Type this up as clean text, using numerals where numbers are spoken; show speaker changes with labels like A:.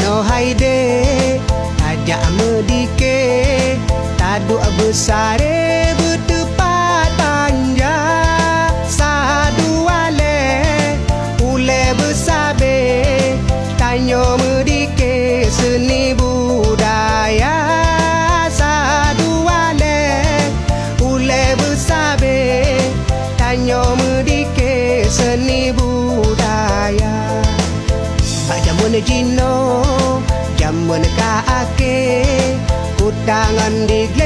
A: no haide ajak medike taduk besare bertepat panjang sadu ale ule besabe tanyo medike seni budaya sadu ale ule besabe tanyo medike seni budaya jamun jino jamun kaake kutangan digle